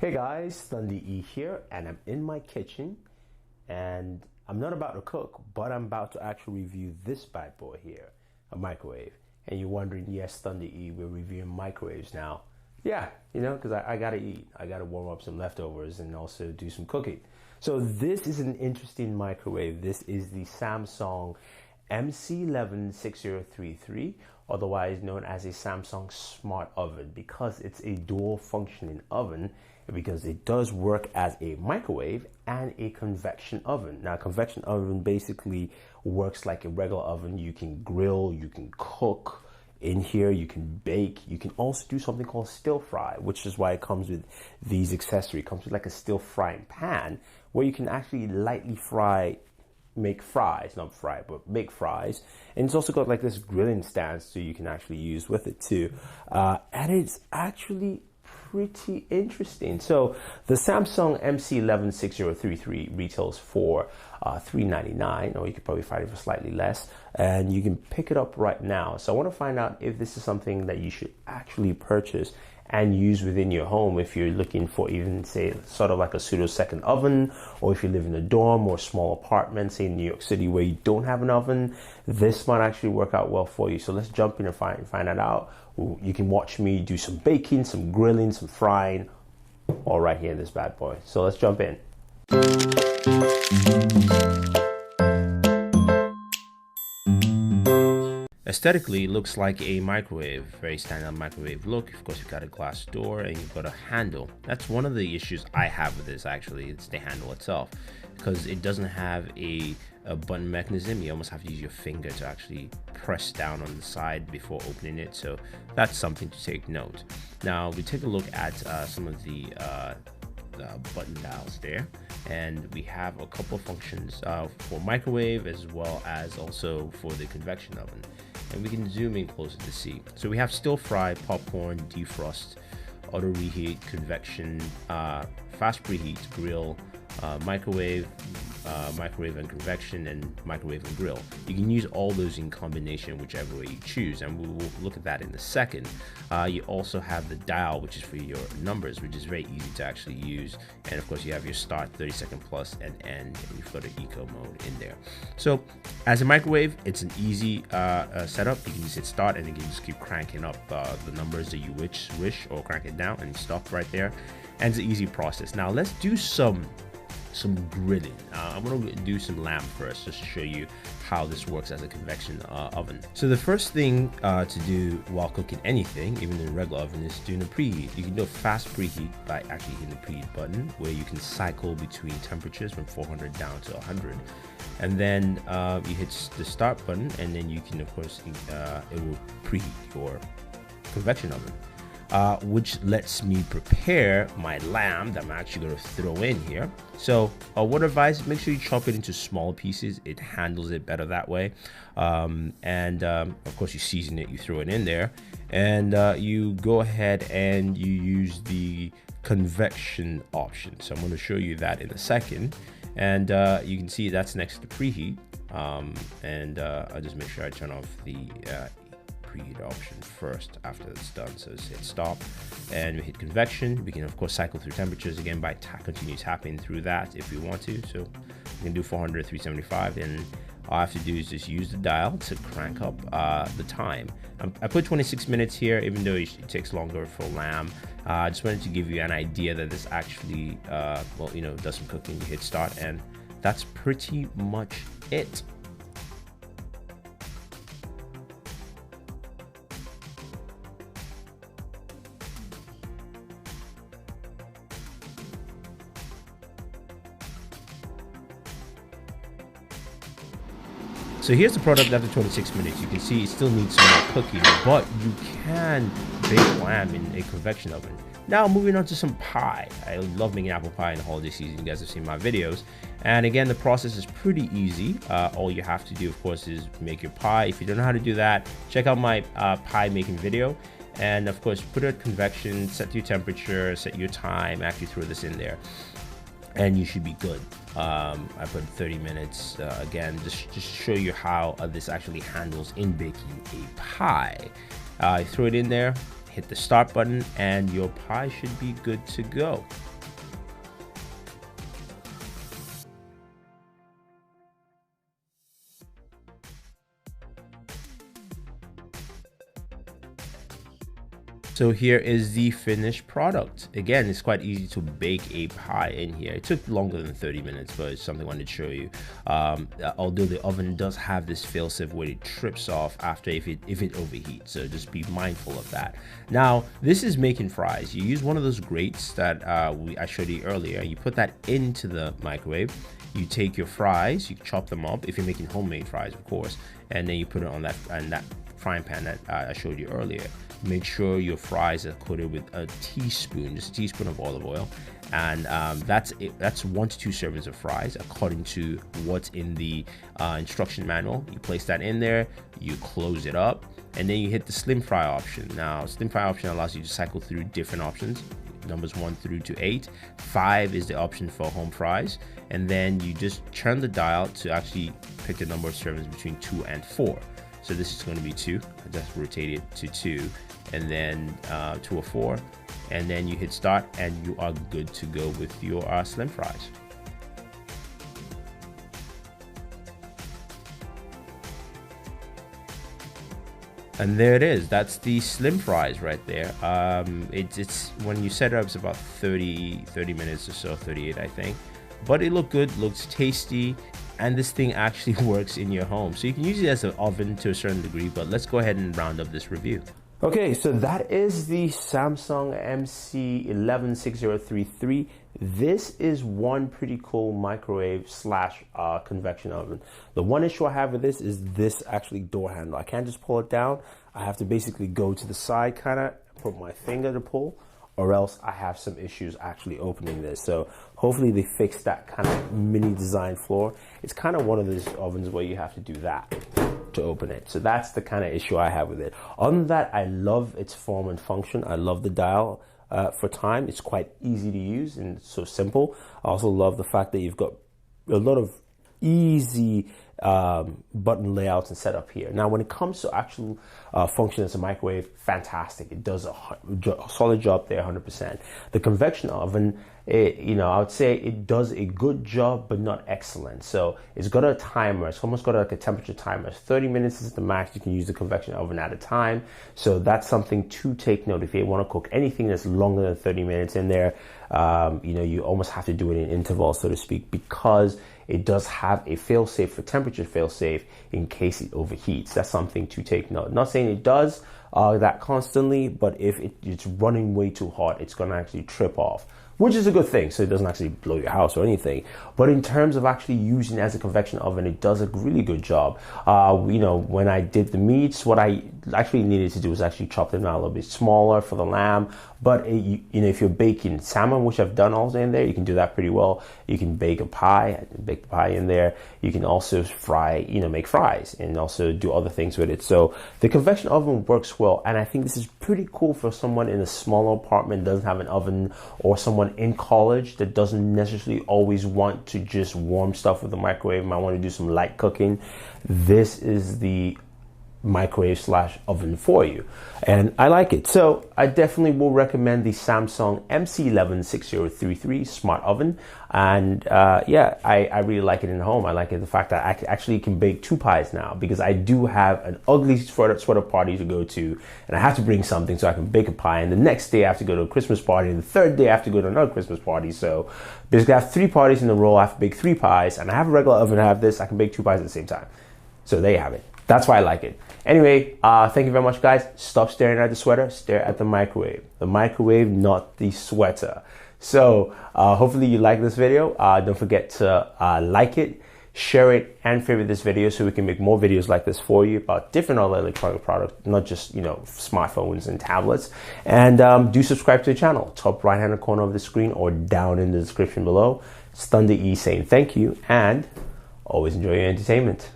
Hey guys, Thunder E here, and I'm in my kitchen, and I'm not about to cook, but I'm about to actually review this bad boy here, a microwave. And you're wondering, yes, Thunder E, we're reviewing microwaves now. Yeah, because I gotta eat. I gotta warm up some leftovers and also do some cooking. So this is an interesting microwave. This is the Samsung MC116033, otherwise known as a Samsung Smart Oven, because it's a dual functioning oven, because it does work as a microwave and a convection oven. Now, a convection oven basically works like a regular oven. You can grill, you can cook in here, you can bake, you can also do something called stir fry, which is why it comes with these accessories. It comes with like a stir frying pan where you can actually lightly make fries, not fry, but make fries. And it's also got like this grilling stand so you can actually use with it too. And it's actually pretty interesting. So the Samsung MC116033 retails for $399, or you could probably find it for slightly less, and you can pick it up right now. So I want to find out if this is something that you should actually purchase and use within your home if you're looking for even, say, sort of like a pseudo second oven, or if you live in a dorm or small apartment, say in New York City, where you don't have an oven. This might actually work out well for you. So let's jump in and find that out. You can watch me do some baking, some grilling, some frying, all right here in this bad boy. So let's jump in. Aesthetically, it looks like a microwave, very standard microwave look. Of course, you've got a glass door and you've got a handle. That's one of the issues I have with this, actually. It's the handle itself, because it doesn't have a button mechanism. You almost have to use your finger to actually press down on the side before opening it. So that's something to take note. Now, we take a look at some of the button dials there, and we have a couple of functions for microwave as well as also for the convection oven, and we can zoom in closer to see. So we have stir fry, popcorn, defrost, auto reheat, convection, fast preheat, grill, microwave and convection, and microwave and grill. You can use all those in combination, whichever way you choose, and we will look at that in a second. You also have the dial, which is for your numbers, which is very easy to actually use. And of course, you have your start, 30-second plus, and end, and you've got an eco mode in there. So as a microwave, it's an easy setup. You can just hit start, and you can just keep cranking up the numbers that you wish, or crank it down, and you stop right there. And it's an easy process. Now let's do some grilling. I'm going to do some lamb first, just to show you how this works as a convection oven. So the first thing to do while cooking anything, even in a regular oven, is doing a preheat. You can do a fast preheat by actually hitting the preheat button, where you can cycle between temperatures from 400 down to 100. And then you hit the start button, and then you can, of course, it will preheat your convection oven. Which lets me prepare my lamb that I'm actually going to throw in here. So what advice? Make sure you chop it into small pieces. It handles it better that way. And of course, you season it, you throw it in there, and you go ahead and you use the convection option. So I'm going to show you that in a second. And you can see that's next to preheat. And I'll just make sure I turn off the preheat option first after it's done. So let's hit stop, and we hit convection. We can of course cycle through temperatures again by continue tapping through that if we want to. So we can do 400, 375, and all I have to do is just use the dial to crank up the time. I put 26 minutes here, even though it takes longer for lamb. I just wanted to give you an idea that this actually does some cooking. You hit start, and that's pretty much it. So here's the product after 26 minutes. You can see it still needs some more cooking, but you can bake lamb in a convection oven. Now moving on to some pie. I love making apple pie in the holiday season. You guys have seen my videos. And again, the process is pretty easy. All you have to do, of course, is make your pie. If you don't know how to do that, check out my pie making video. And of course, put it at convection, set your temperature, set your time, actually throw this in there, and you should be good. I put 30 minutes, again, just to show you how this actually handles in baking a pie. Throw it in there, hit the start button, and your pie should be good to go. So here is the finished product. Again, it's quite easy to bake a pie in here. It took longer than 30 minutes, but it's something I wanted to show you. Although the oven does have this failsafe where it trips off after if it overheats, so just be mindful of that. Now, this is making fries. You use one of those grates that I showed you earlier. You put that into the microwave. You take your fries, you chop them up, if you're making homemade fries, of course, and then you put it on that frying pan that I showed you earlier. Make sure your fries are coated with a teaspoon, just a teaspoon of olive oil, and that's 1 to 2 servings of fries according to what's in the instruction manual. You place that in there, you close it up, and then you hit the slim fry option. Now, slim fry option allows you to cycle through different options, numbers 1 through to 8. 5 is the option for home fries, and then you just turn the dial to actually pick the number of servings between 2 and 4. So this is going to be 2. I just rotate it to 2, and then 2 or 4, and then you hit start, and you are good to go with your slim fries. And there it is. That's the slim fries right there. It's when you set it up, it's about 30 minutes or so, 38 I think. But it looked good, looks tasty, and this thing actually works in your home. So you can use it as an oven to a certain degree, but let's go ahead and round up this review. Okay, so that is the Samsung MC116033. This is one pretty cool microwave slash convection oven. The one issue I have with this is this actually door handle. I can't just pull it down. I have to basically go to the side, kind of put my finger to pull, or else I have some issues actually opening this. So hopefully they fix that kind of mini design flaw. It's kind of one of those ovens where you have to do that to open it. So that's the kind of issue I have with it. Other than that, I love its form and function. I love the dial for time. It's quite easy to use and it's so simple. I also love the fact that you've got a lot of easy button layouts and setup here. Now, when it comes to actual function as a microwave, fantastic. It does a solid job there, 100%. The convection oven, I would say it does a good job, but not excellent. So it's got a timer. It's almost got like a temperature timer. 30 minutes is the max you can use the convection oven at a time. So that's something to take note. If you want to cook anything that's longer than 30 minutes in there, you almost have to do it in intervals, so to speak, because it does have a fail-safe for temperature fail-safe in case it overheats. That's something to take note. Not saying it does that constantly, but if it's running way too hot, it's going to actually trip off, which is a good thing, so it doesn't actually blow your house or anything. But in terms of actually using it as a convection oven, it does a really good job. When I did the meats, what I actually needed to do was actually chop them down a little bit smaller for the lamb. But if you're baking salmon, which I've done also in there, you can do that pretty well. You can bake a pie, in there. You can also fry, make fries and also do other things with it. So the convection oven works well, and I think this is pretty cool for someone in a smaller apartment, doesn't have an oven, or someone in college that doesn't necessarily always want to just warm stuff with the microwave, might want to do some light cooking. This is the microwave slash oven for you, and I like it. So I definitely will recommend the Samsung MC116033 smart oven, and I really like it in home. I like it the fact that I actually can bake 2 pies now, because I do have an ugly sweater party to go to, and I have to bring something so I can bake a pie, and the next day I have to go to a Christmas party, and the third day I have to go to another Christmas party. So basically I have 3 parties in a row. I have to bake 3 pies, and I have a regular oven. I have this, I can bake 2 pies at the same time. So there you have it. That's why I like it. Anyway, thank you very much, guys. Stop staring at the sweater, stare at the microwave. The microwave, not the sweater. So hopefully you like this video. Don't forget to like it, share it, and favorite this video so we can make more videos like this for you about different other electronic products, not just smartphones and tablets. And do subscribe to the channel, top right-hand corner of the screen or down in the description below. It's Thunder E saying thank you, and always enjoy your entertainment.